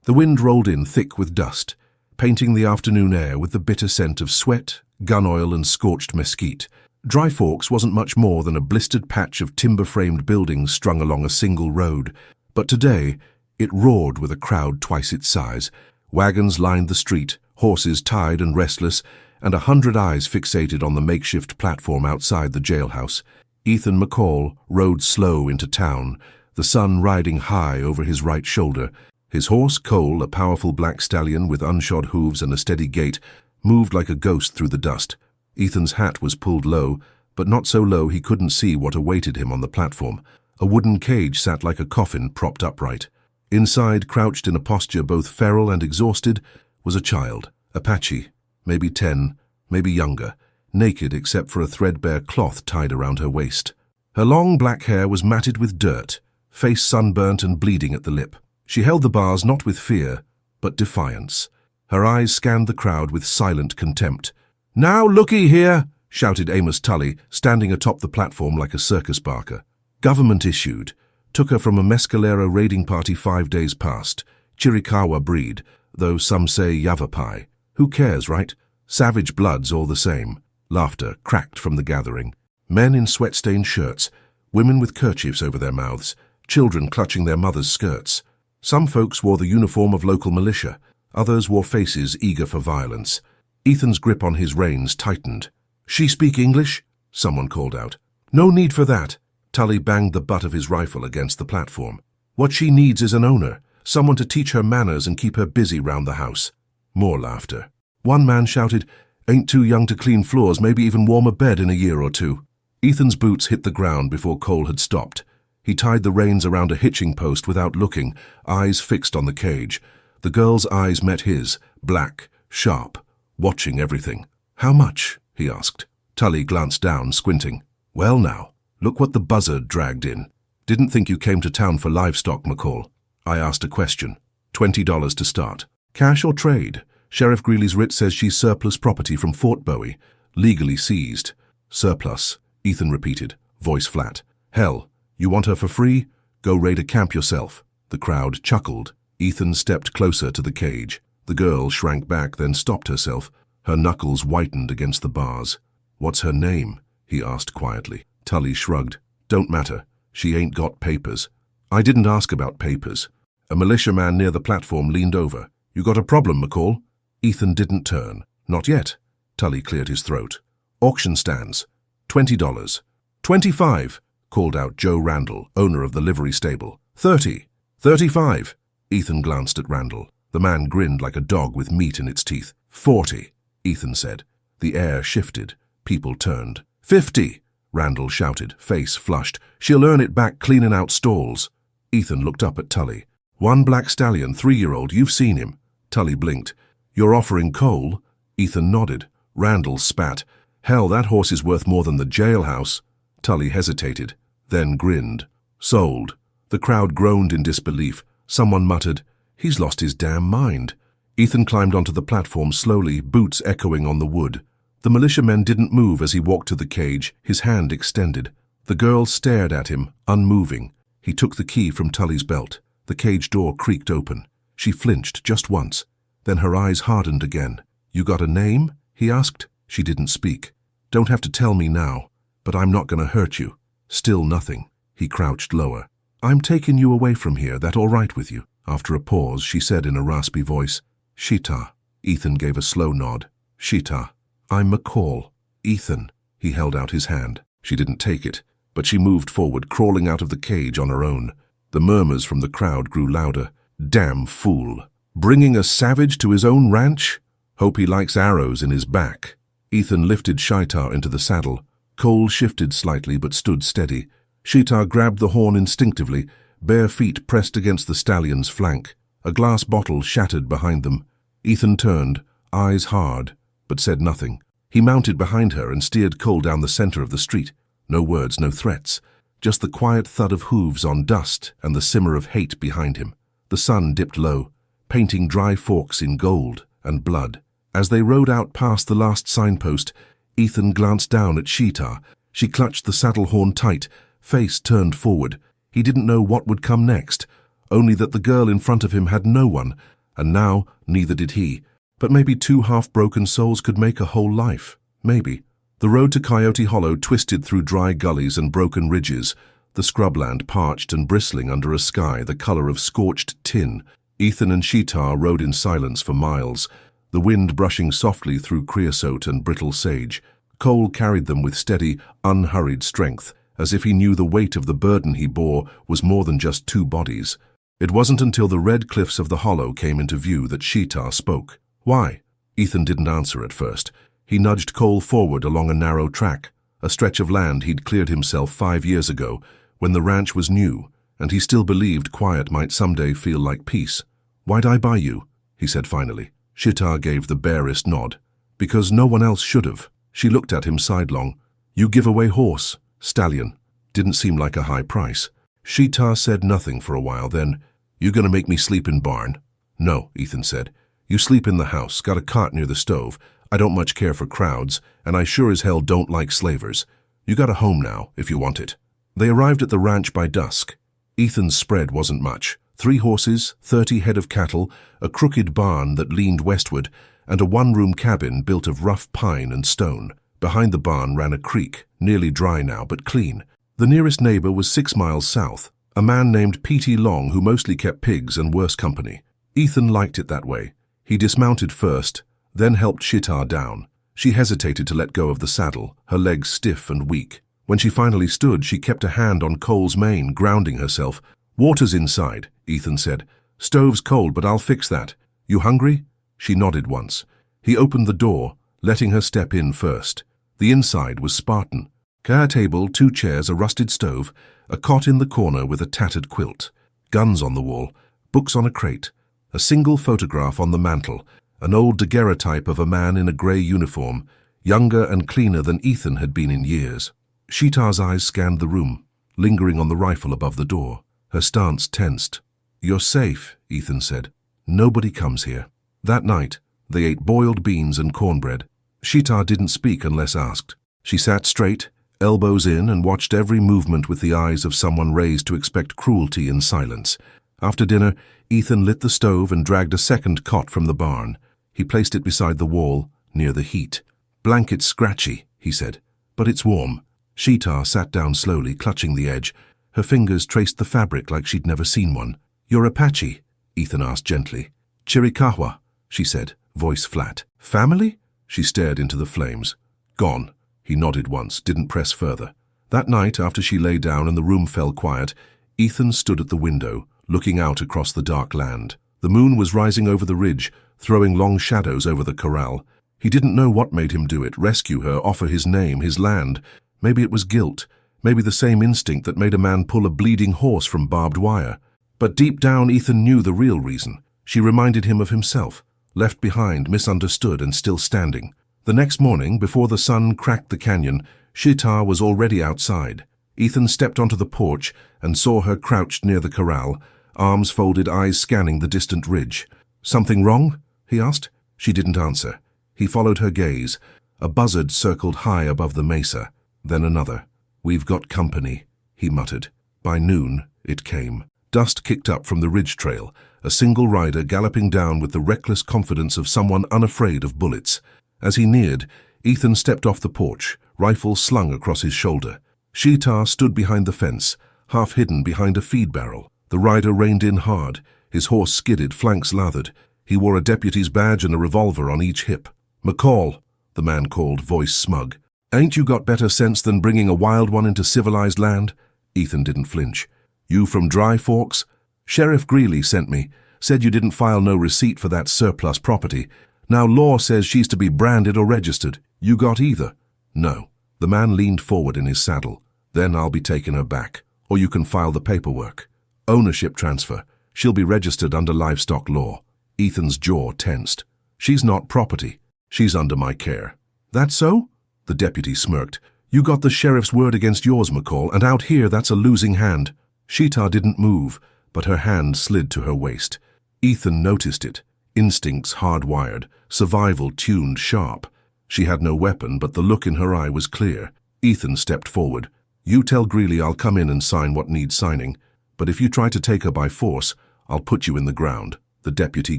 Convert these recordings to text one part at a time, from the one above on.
The wind rolled in thick with dust, painting the afternoon air with the bitter scent of sweat, gun oil and scorched mesquite. Dry Forks wasn't much more than a blistered patch of timber-framed buildings strung along a single road, but today it roared with a crowd twice its size. Wagons lined the street, horses tired and restless, and 100 eyes fixated on the makeshift platform outside the jailhouse. Ethan McCall rode slow into town, the sun riding high over his right shoulder. His horse, Cole, a powerful black stallion with unshod hooves and a steady gait, moved like a ghost through the dust. Ethan's hat was pulled low, but not so low he couldn't see what awaited him on the platform. A wooden cage sat like a coffin propped upright. Inside, crouched in a posture both feral and exhausted, was a child, Apache, maybe 10, maybe younger, naked except for a threadbare cloth tied around her waist. Her long black hair was matted with dirt, face sunburnt and bleeding at the lip. She held the bars not with fear, but defiance. Her eyes scanned the crowd with silent contempt. "Now looky here," shouted Amos Tully, standing atop the platform like a circus barker. "Government issued. Took her from a Mescalero raiding party 5 days past. Chiricahua breed, though some say Yavapai. Who cares, right? Savage blood's all the same." Laughter cracked from the gathering. Men in sweat-stained shirts, women with kerchiefs over their mouths, children clutching their mothers' skirts. Some folks wore the uniform of local militia. Others wore faces eager for violence. Ethan's grip on his reins tightened. "She speak English?" someone called out. "No need for that." Tully banged the butt of his rifle against the platform. "What she needs is an owner, someone to teach her manners and keep her busy round the house." More laughter. One man shouted, "Ain't too young to clean floors, maybe even warm a bed in a year or two." Ethan's boots hit the ground before Cole had stopped. He tied the reins around a hitching post without looking, eyes fixed on the cage. The girl's eyes met his, black, sharp, watching everything. "How much?" he asked. Tully glanced down, squinting. "Well now, look what the buzzard dragged in. Didn't think you came to town for livestock, McCall." I asked a question. $20 to start. "Cash or trade?" Sheriff Greeley's writ says she's surplus property from Fort Bowie. Legally seized. "Surplus," Ethan repeated, voice flat. "Hell, you want her for free? Go raid a camp yourself." The crowd chuckled. Ethan stepped closer to the cage. The girl shrank back, then stopped herself. Her knuckles whitened against the bars. "What's her name?" he asked quietly. Tully shrugged. "Don't matter. She ain't got papers." I didn't ask about papers. A militiaman near the platform leaned over. "You got a problem, McCall?" Ethan didn't turn. "Not yet." Tully cleared his throat. "Auction stands. $20. "25, called out Joe Randall, owner of the livery stable. 30. 35. Ethan glanced at Randall. The man grinned like a dog with meat in its teeth. 40, Ethan said. The air shifted. People turned. 50, Randall shouted, face flushed. "She'll earn it back cleaning out stalls." Ethan looked up at Tully. "One black stallion, 3-year-old, you've seen him." Tully blinked. "You're offering Cole?" Ethan nodded. Randall spat. "Hell, that horse is worth more than the jailhouse." Tully hesitated, then grinned. "Sold." The crowd groaned in disbelief. Someone muttered, "He's lost his damn mind." Ethan climbed onto the platform slowly, boots echoing on the wood. The militiamen didn't move as he walked to the cage, his hand extended. The girl stared at him, unmoving. He took the key from Tully's belt. The cage door creaked open. She flinched just once. Then her eyes hardened again. "You got a name?" he asked. She didn't speak. "Don't have to tell me now, but I'm not going to hurt you." Still nothing. He crouched lower. "I'm taking you away from here. That all right with you?" After a pause, she said in a raspy voice, "Shita." Ethan gave a slow nod. "Shita. I'm McCall." "Ethan." He held out his hand. She didn't take it, but she moved forward, crawling out of the cage on her own. The murmurs from the crowd grew louder. "Damn fool. Bringing a savage to his own ranch? Hope he likes arrows in his back." Ethan lifted Shitar into the saddle. Cole shifted slightly but stood steady. Shitar grabbed the horn instinctively, bare feet pressed against the stallion's flank. A glass bottle shattered behind them. Ethan turned, eyes hard, but said nothing. He mounted behind her and steered Cole down the center of the street. No words, no threats. Just the quiet thud of hooves on dust and the simmer of hate behind him. The sun dipped low, painting Dry Forks in gold and blood. As they rode out past the last signpost, Ethan glanced down at Shitar. She clutched the saddle horn tight, face turned forward. He didn't know what would come next. only that the girl in front of him had no one, and now neither did he. But maybe two half-broken souls could make a whole life. Maybe. The road to Coyote Hollow twisted through dry gullies and broken ridges, the scrubland parched and bristling under a sky the color of scorched tin. Ethan and Sheetar rode in silence for miles, the wind brushing softly through creosote and brittle sage. Cole carried them with steady, unhurried strength, as if he knew the weight of the burden he bore was more than just two bodies. It wasn't until the red cliffs of the hollow came into view that Sheetar spoke. "Why?" Ethan didn't answer at first. He nudged Cole forward along a narrow track, a stretch of land he'd cleared himself 5 years ago, when the ranch was new, and he still believed quiet might someday feel like peace. "Why'd I buy you?" he said finally. Sheetar gave the barest nod. "Because no one else should have." She looked at him sidelong. "You give away horse, stallion." Didn't seem like a high price. Sheetar said nothing for a while, then, "You gonna make me sleep in barn?" "No," Ethan said. "You sleep in the house, got a cot near the stove. I don't much care for crowds, and I sure as hell don't like slavers. You got a home now, if you want it." They arrived at the ranch by dusk. Ethan's spread wasn't much. 3 horses, 30 head of cattle, a crooked barn that leaned westward, and a one-room cabin built of rough pine and stone. Behind the barn ran a creek, nearly dry now but clean. The nearest neighbor was 6 miles south, a man named P.T. Long who mostly kept pigs and worse company. Ethan liked it that way. He dismounted first, then helped Sheetar down. She hesitated to let go of the saddle, her legs stiff and weak. When she finally stood, she kept a hand on Cole's mane, grounding herself. "Water's inside," Ethan said. "Stove's cold, but I'll fix that. You hungry?" She nodded once. He opened the door, letting her step in first. The inside was Spartan. A table, 2 chairs, a rusted stove, a cot in the corner with a tattered quilt, guns on the wall, books on a crate, a single photograph on the mantel, an old daguerreotype of a man in a grey uniform, younger and cleaner than Ethan had been in years. Sheetar's eyes scanned the room, lingering on the rifle above the door. Her stance tensed. "You're safe," Ethan said. "Nobody comes here." That night, they ate boiled beans and cornbread. Sheetar didn't speak unless asked. She sat straight, elbows in, and watched every movement with the eyes of someone raised to expect cruelty in silence. After dinner, Ethan lit the stove and dragged a second cot from the barn. He placed it beside the wall, near the heat. "Blanket's scratchy," he said, "but it's warm." Sheetar sat down slowly, clutching the edge. Her fingers traced the fabric like she'd never seen one. "You're Apache?" Ethan asked gently. "Chiricahua," she said, voice flat. "Family?" She stared into the flames. "Gone." He nodded once, didn't press further. That night, after she lay down and the room fell quiet, Ethan stood at the window, looking out across the dark land. The moon was rising over the ridge, throwing long shadows over the corral. He didn't know what made him do it, rescue her, offer his name, his land. Maybe it was guilt, maybe the same instinct that made a man pull a bleeding horse from barbed wire. But deep down, Ethan knew the real reason. She reminded him of himself, left behind, misunderstood, and still standing. The next morning, before the sun cracked the canyon, Sheetar was already outside. Ethan stepped onto the porch and saw her crouched near the corral, arms folded, eyes scanning the distant ridge. "Something wrong?" he asked. She didn't answer. He followed her gaze. A buzzard circled high above the mesa, then another. "We've got company," he muttered. By noon, it came. Dust kicked up from the ridge trail, a single rider galloping down with the reckless confidence of someone unafraid of bullets. As he neared, Ethan stepped off the porch, rifle slung across his shoulder. Sheetar stood behind the fence, half hidden behind a feed barrel. The rider reined in hard. His horse skidded, flanks lathered. He wore a deputy's badge and a revolver on each hip. "McCall," the man called, voice smug. "Ain't you got better sense than bringing a wild one into civilized land?" Ethan didn't flinch. "You from Dry Forks? Sheriff Greeley sent me. Said you didn't file no receipt for that surplus property. Now law says she's to be branded or registered. You got either?" "No." The man leaned forward in his saddle. "Then I'll be taking her back. Or you can file the paperwork. Ownership transfer. She'll be registered under livestock law." Ethan's jaw tensed. "She's not property. She's under my care." "That so?" The deputy smirked. "You got the sheriff's word against yours, McCall, and out here that's a losing hand." Sheetar didn't move, but her hand slid to her waist. Ethan noticed it. Instincts hardwired, survival tuned sharp. She had no weapon, but the look in her eye was clear. Ethan stepped forward. "You tell Greeley I'll come in and sign what needs signing. But if you try to take her by force, I'll put you in the ground." The deputy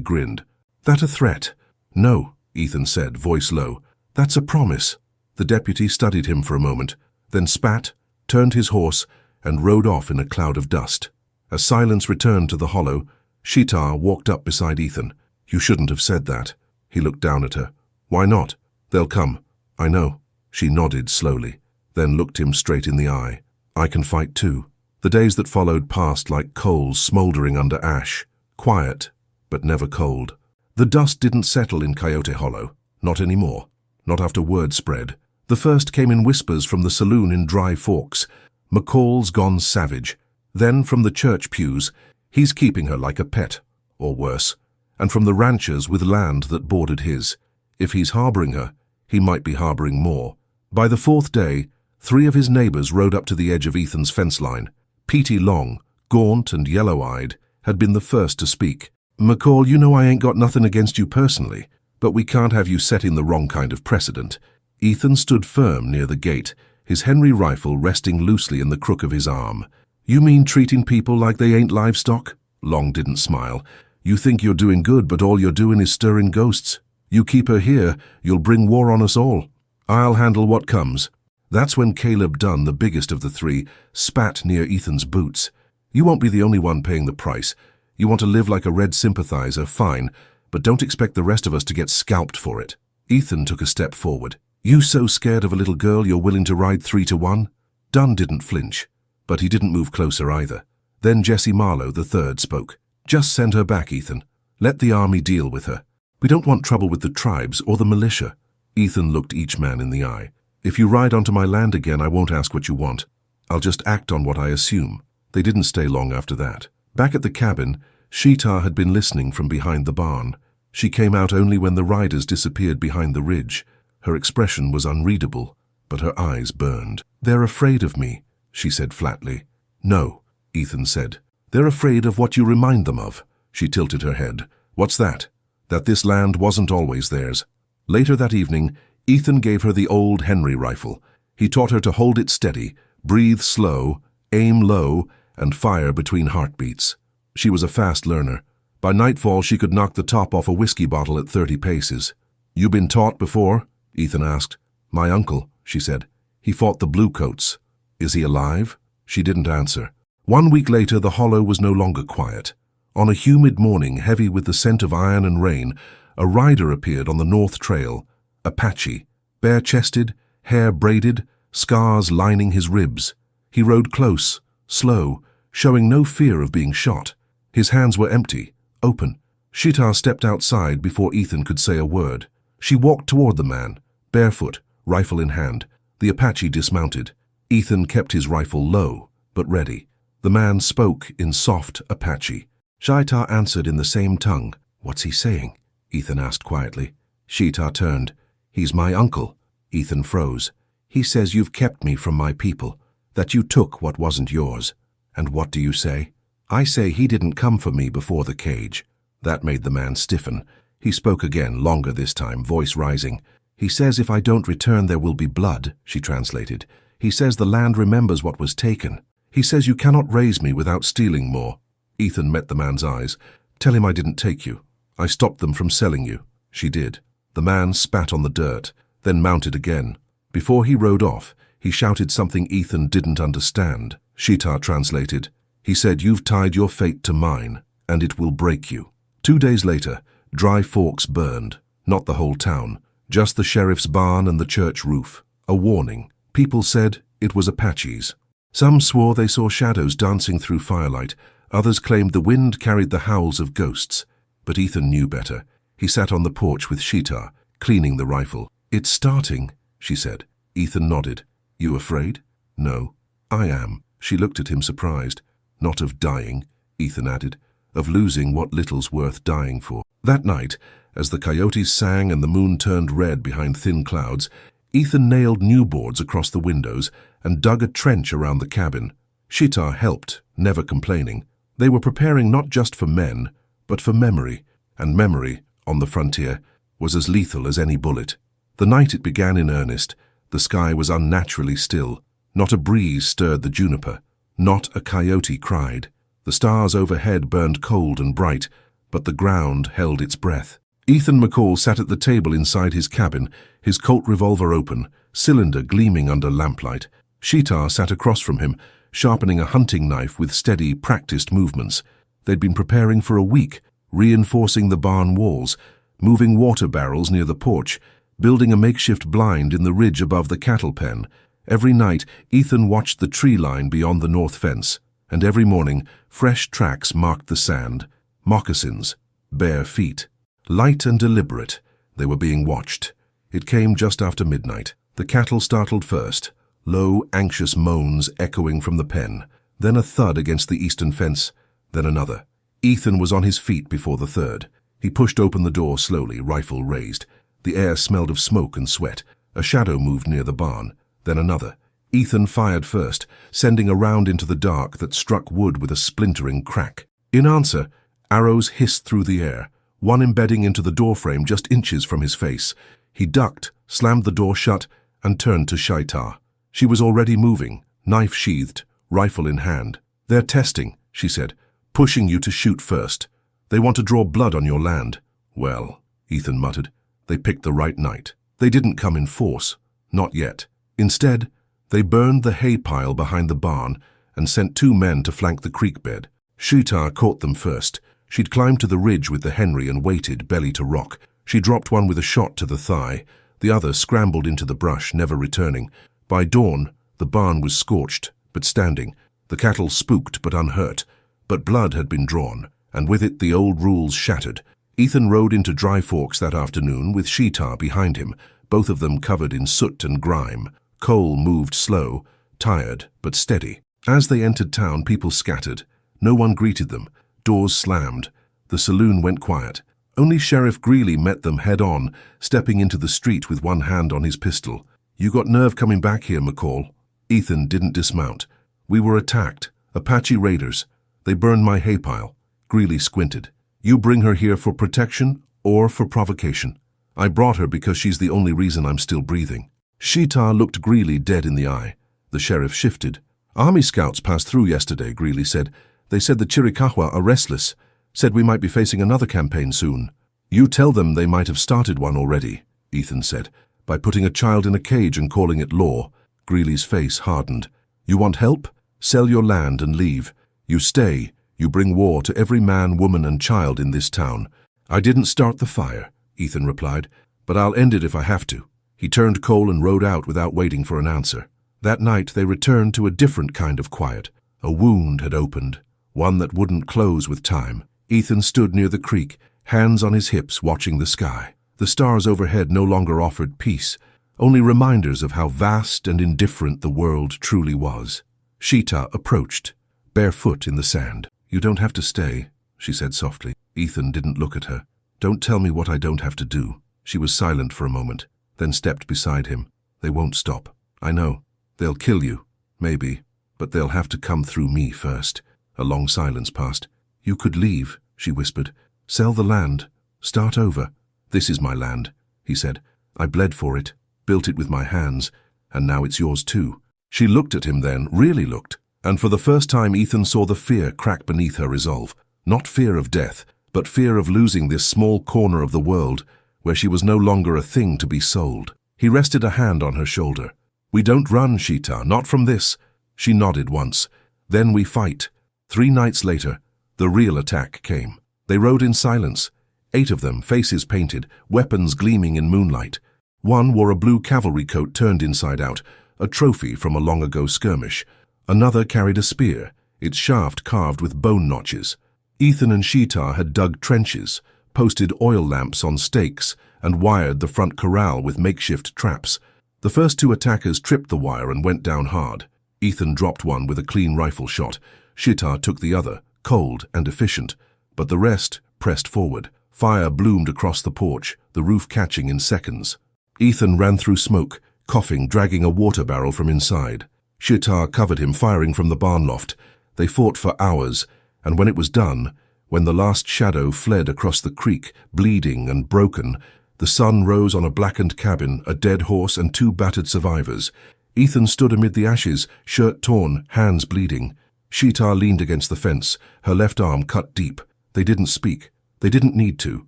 grinned. "That a threat?" "No," Ethan said, voice low. "That's a promise." The deputy studied him for a moment, then spat, turned his horse, and rode off in a cloud of dust. As silence returned to the hollow, Sheetar walked up beside Ethan. "You shouldn't have said that." He looked down at her. "Why not? They'll come." "I know." She nodded slowly, then looked him straight in the eye. "I can fight too." The days that followed passed like coals smouldering under ash, quiet, but never cold. The dust didn't settle in Coyote Hollow, not anymore, not after word spread. The first came in whispers from the saloon in Dry Forks. "McCall's gone savage." Then from the church pews, "He's keeping her like a pet," or worse. And from the ranchers with land that bordered his, "If he's harboring her, he might be harboring more." By the fourth day, 3 of his neighbors rode up to the edge of Ethan's fence line. Petey Long, gaunt and yellow-eyed, had been the first to speak. "McCall, you know I ain't got nothing against you personally, but we can't have you setting the wrong kind of precedent." Ethan stood firm near the gate, his Henry rifle resting loosely in the crook of his arm. "You mean treating people like they ain't livestock?" Long didn't smile. "You think you're doing good, but all you're doing is stirring ghosts. You keep her here, you'll bring war on us all." "I'll handle what comes." That's when Caleb Dunn, the biggest of the 3, spat near Ethan's boots. "You won't be the only one paying the price. You want to live like a Red sympathizer, fine, but don't expect the rest of us to get scalped for it." Ethan took a step forward. "You so scared of a little girl you're willing to ride 3 to 1? Dunn didn't flinch, but he didn't move closer either. Then Jesse Marlowe, the 3rd, spoke. "Just send her back, Ethan. Let the army deal with her. We don't want trouble with the tribes or the militia." Ethan looked each man in the eye. "If you ride onto my land again, I won't ask what you want. I'll just act on what I assume." They didn't stay long after that. Back at the cabin, Sheetar had been listening from behind the barn. She came out only when the riders disappeared behind the ridge. Her expression was unreadable, but her eyes burned. "They're afraid of me," she said flatly. "No," Ethan said. "They're afraid of what you remind them of." She tilted her head. "What's that?" "That this land wasn't always theirs." Later that evening, Ethan gave her the old Henry rifle. He taught her to hold it steady, breathe slow, aim low, and fire between heartbeats. She was a fast learner. By nightfall, she could knock the top off a whiskey bottle at 30 paces. "You been taught before?" Ethan asked. "My uncle," she said. "He fought the Bluecoats." "Is he alive?" She didn't answer. 1 week later, the hollow was no longer quiet. On a humid morning, heavy with the scent of iron and rain, a rider appeared on the North Trail, Apache, bare-chested, hair braided, scars lining his ribs. He rode close, slow, showing no fear of being shot. His hands were empty, open. Sheetar stepped outside before Ethan could say a word. She walked toward the man, barefoot, rifle in hand. The Apache dismounted. Ethan kept his rifle low, but ready. The man spoke in soft Apache. Sheetar answered in the same tongue. "What's he saying?" Ethan asked quietly. Sheetar turned. "He's my uncle." Ethan froze. "He says you've kept me from my people, that you took what wasn't yours." "And what do you say?" "I say he didn't come for me before the cage." That made the man stiffen. He spoke again, longer this time, voice rising. "He says if I don't return there will be blood," she translated. "He says the land remembers what was taken. He says you cannot raise me without stealing more." Ethan met the man's eyes. "Tell him I didn't take you. I stopped them from selling you." She did. The man spat on the dirt, then mounted again. Before he rode off, he shouted something Ethan didn't understand. Sheetar translated. He said, "You've tied your fate to mine, and it will break you." 2 days later, Dry Forks burned. Not the whole town, just the sheriff's barn and the church roof. A warning. People said it was Apaches. Some swore they saw shadows dancing through firelight. Others claimed the wind carried the howls of ghosts. But Ethan knew better. He sat on the porch with Sheetar, cleaning the rifle. "It's starting," she said. Ethan nodded. "You afraid?" "No." "I am." She looked at him surprised. "Not of dying," Ethan added, "of losing what little's worth dying for." That night, as the coyotes sang and the moon turned red behind thin clouds, Ethan nailed new boards across the windows and dug a trench around the cabin. Sheetar helped, never complaining. They were preparing not just for men, but for memory, and memory, on the frontier, was as lethal as any bullet. The night it began in earnest, the sky was unnaturally still. Not a breeze stirred the juniper. Not a coyote cried. The stars overhead burned cold and bright, but the ground held its breath. Ethan McCall sat at the table inside his cabin, his Colt revolver open, cylinder gleaming under lamplight. Sheetar sat across from him, sharpening a hunting knife with steady, practiced movements. They'd been preparing for a week, reinforcing the barn walls, moving water barrels near the porch, building a makeshift blind in the ridge above the cattle pen. Every night, Ethan watched the tree line beyond the north fence, and every morning, fresh tracks marked the sand. Moccasins, bare feet. Light and deliberate, they were being watched. It came just after midnight. The cattle startled first, low, anxious moans echoing from the pen, then a thud against the eastern fence, then another. Ethan was on his feet before the third. He pushed open the door slowly, rifle raised. The air smelled of smoke and sweat. A shadow moved near the barn, then another. Ethan fired first, sending a round into the dark that struck wood with a splintering crack. In answer, arrows hissed through the air, one embedding into the doorframe just inches from his face. He ducked, slammed the door shut, and turned to Sheetar. She was already moving, knife sheathed, rifle in hand. "They're testing," she said, "pushing you to shoot first. They want to draw blood on your land." "Well," Ethan muttered, "they picked the right night. They didn't come in force. Not yet. Instead, they burned the hay pile behind the barn and sent 2 men to flank the creek bed. Sheetar caught them first. She'd climbed to the ridge with the Henry and waited, belly to rock. She dropped one with a shot to the thigh. The other scrambled into the brush, never returning. By dawn, the barn was scorched, but standing. The cattle spooked but unhurt. But blood had been drawn, and with it the old rules shattered. Ethan rode into Dry Forks that afternoon with Sheetar behind him, both of them covered in soot and grime. Cole moved slow, tired but steady. As they entered town, people scattered. No one greeted them. Doors slammed. The saloon went quiet. Only Sheriff Greeley met them head-on, stepping into the street with one hand on his pistol. "You got nerve coming back here, McCall." Ethan didn't dismount. "We were attacked. Apache raiders. They burned my hay pile." Greeley squinted. "You bring her here for protection or for provocation?" "I brought her because she's the only reason I'm still breathing." Sheetar looked Greeley dead in the eye. The sheriff shifted. "Army scouts passed through yesterday," Greeley said. "They said the Chiricahua are restless. Said we might be facing another campaign soon." "You tell them they might have started one already," Ethan said, "by putting a child in a cage and calling it law." Greeley's face hardened. "You want help? Sell your land and leave. You stay, you bring war to every man, woman, and child in this town." "I didn't start the fire," Ethan replied, "but I'll end it if I have to." He turned Cole and rode out without waiting for an answer. That night they returned to a different kind of quiet. A wound had opened, one that wouldn't close with time. Ethan stood near the creek, hands on his hips, watching the sky. The stars overhead no longer offered peace, only reminders of how vast and indifferent the world truly was. Sheetar approached, barefoot in the sand. "You don't have to stay," she said softly. Ethan didn't look at her. "Don't tell me what I don't have to do." She was silent for a moment, then stepped beside him. "They won't stop. I know. They'll kill you, maybe, but they'll have to come through me first." A long silence passed. "You could leave," she whispered. "Sell the land. Start over." "This is my land," he said. "I bled for it, built it with my hands, and now it's yours too." She looked at him then, really looked, and for the first time Ethan saw the fear crack beneath her resolve. Not fear of death, but fear of losing this small corner of the world where she was no longer a thing to be sold. He rested a hand on her shoulder. "We don't run, Sheetar, not from this." She nodded once. "Then we fight." 3 nights later, the real attack came. They rode in silence. 8 of them, faces painted, weapons gleaming in moonlight. One wore a blue cavalry coat turned inside out, a trophy from a long-ago skirmish. Another carried a spear, its shaft carved with bone notches. Ethan and Sheetar had dug trenches, posted oil lamps on stakes, and wired the front corral with makeshift traps. The first 2 attackers tripped the wire and went down hard. Ethan dropped one with a clean rifle shot. Sheetar took the other, cold and efficient, but the rest pressed forward. Fire bloomed across the porch, the roof catching in seconds. Ethan ran through smoke, coughing, dragging a water barrel from inside. Sheetar covered him, firing from the barn loft. They fought for hours, and when it was done, when the last shadow fled across the creek, bleeding and broken, the sun rose on a blackened cabin, a dead horse, and 2 battered survivors. Ethan stood amid the ashes, shirt torn, hands bleeding. Sheetar leaned against the fence, her left arm cut deep. They didn't speak. They didn't need to.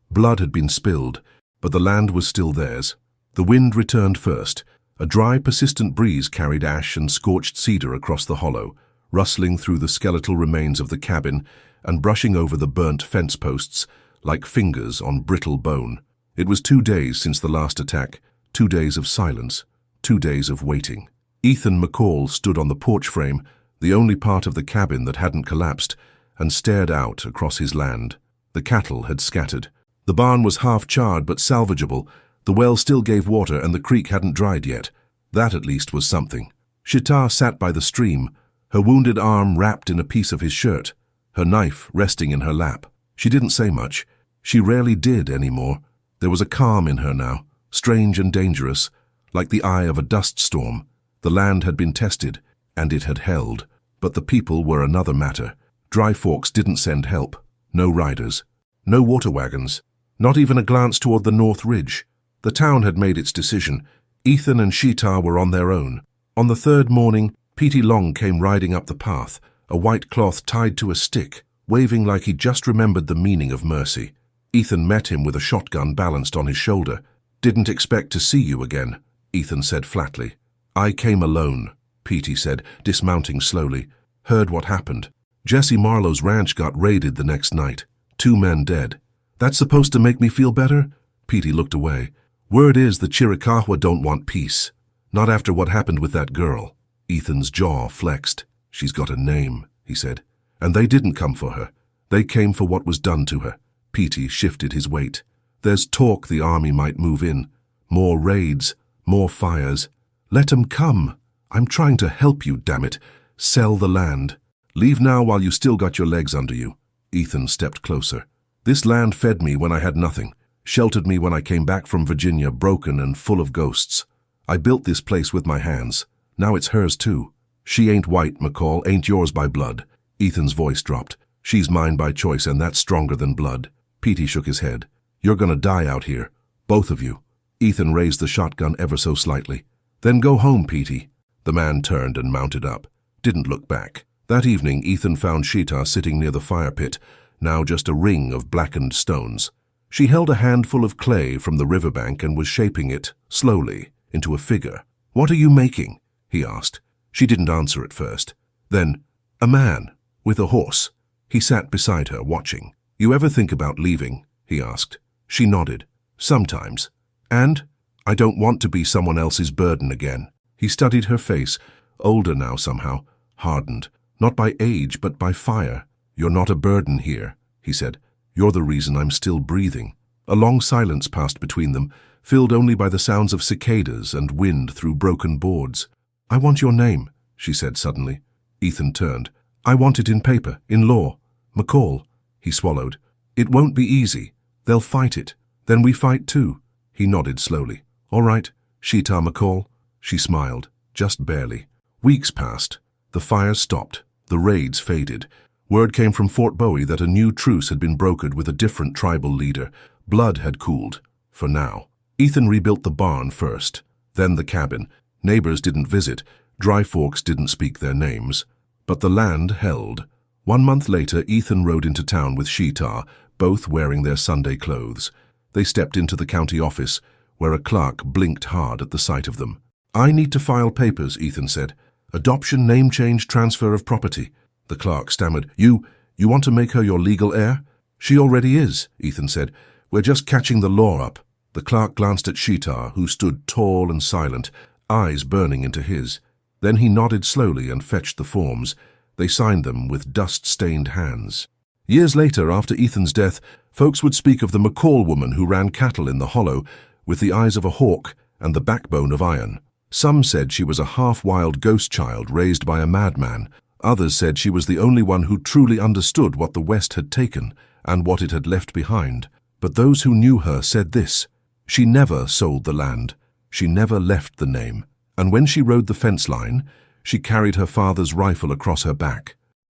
Blood had been spilled, but the land was still theirs. The wind returned first. A dry, persistent breeze carried ash and scorched cedar across the hollow, rustling through the skeletal remains of the cabin and brushing over the burnt fence posts like fingers on brittle bone. It was 2 days since the last attack, 2 days of silence, 2 days of waiting. Ethan McCall stood on the porch frame, the only part of the cabin that hadn't collapsed, and stared out across his land. The cattle had scattered. The barn was half charred but salvageable. The well still gave water and the creek hadn't dried yet. That at least was something. Sheetar sat by the stream, her wounded arm wrapped in a piece of his shirt, her knife resting in her lap. She didn't say much. She rarely did anymore. There was a calm in her now, strange and dangerous, like the eye of a dust storm. The land had been tested, and it had held. But the people were another matter. Dry Forks didn't send help. No riders. No water wagons. Not even a glance toward the North Ridge. The town had made its decision. Ethan and Sheetar were on their own. On the third morning, Petey Long came riding up the path, a white cloth tied to a stick, waving like he just remembered the meaning of mercy. Ethan met him with a shotgun balanced on his shoulder. "Didn't expect to see you again," Ethan said flatly. "I came alone," Petey said, dismounting slowly. "Heard what happened. Jesse Marlowe's ranch got raided the next night. 2 men dead. That's supposed to make me feel better?" Petey looked away. "Word is the Chiricahua don't want peace. Not after what happened with that girl." Ethan's jaw flexed. "She's got a name," he said. "And they didn't come for her. They came for what was done to her." Petey shifted his weight. "There's talk the army might move in. More raids, more fires. Let 'em come. I'm trying to help you, damn it. Sell the land. Leave now while you still got your legs under you." Ethan stepped closer. "This land fed me when I had nothing, sheltered me when I came back from Virginia broken and full of ghosts. I built this place with my hands. Now it's hers too. She ain't white, McCall, ain't yours by blood." Ethan's voice dropped. "She's mine by choice, and that's stronger than blood." Petey shook his head. "You're gonna die out here. Both of you." Ethan raised the shotgun ever so slightly. "Then go home, Petey." The man turned and mounted up. Didn't look back. That evening, Ethan found Sheetar sitting near the fire pit, now just a ring of blackened stones. She held a handful of clay from the riverbank and was shaping it, slowly, into a figure. "What are you making?" he asked. She didn't answer at first. Then, "A man, with a horse." He sat beside her, watching. "You ever think about leaving?" he asked. She nodded. "Sometimes. And? I don't want to be someone else's burden again." He studied her face, older now somehow, hardened, not by age but by fire. "You're not a burden here," he said. "You're the reason I'm still breathing." A long silence passed between them, filled only by the sounds of cicadas and wind through broken boards. "I want your name," she said suddenly. Ethan turned. "I want it in paper, in law. McCall." He swallowed. "It won't be easy. They'll fight it. Then we fight too." He nodded slowly. "All right, Sheetar McCall." She smiled, just barely. Weeks passed. The fires stopped. The raids faded. Word came from Fort Bowie that a new truce had been brokered with a different tribal leader. Blood had cooled, for now. Ethan rebuilt the barn first, then the cabin. Neighbors didn't visit. Dry Forks didn't speak their names. But the land held. 1 month later, Ethan rode into town with Sheetar, both wearing their Sunday clothes. They stepped into the county office, where a clerk blinked hard at the sight of them. "I need to file papers," Ethan said. "Adoption, name change, transfer of property." The clerk stammered. You want to make her your legal heir?" "She already is," Ethan said. "We're just catching the law up." The clerk glanced at Sheetar, who stood tall and silent, eyes burning into his. Then he nodded slowly and fetched the forms. They signed them with dust-stained hands. Years later, after Ethan's death, folks would speak of the McCall woman who ran cattle in the hollow, with the eyes of a hawk and the backbone of iron. Some said she was a half-wild ghost child raised by a madman. Others said she was the only one who truly understood what the West had taken and what it had left behind. But those who knew her said this: she never sold the land. She never left the name. And when she rode the fence line, she carried her father's rifle across her back.